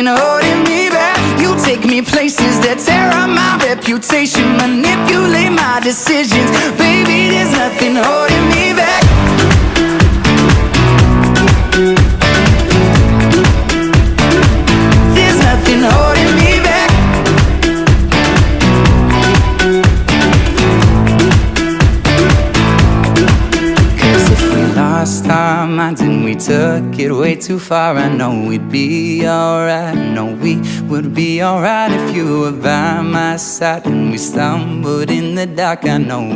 nothing holding me back. You take me places that tear up my reputation, manipulate my decisions. Baby, there's nothing holding me back. There's nothing holding me back. Cause if we lost our minds and we took it way too far, I know we'd be alright. I know we would be alright if you were by my side and we stumbled in the dark. I know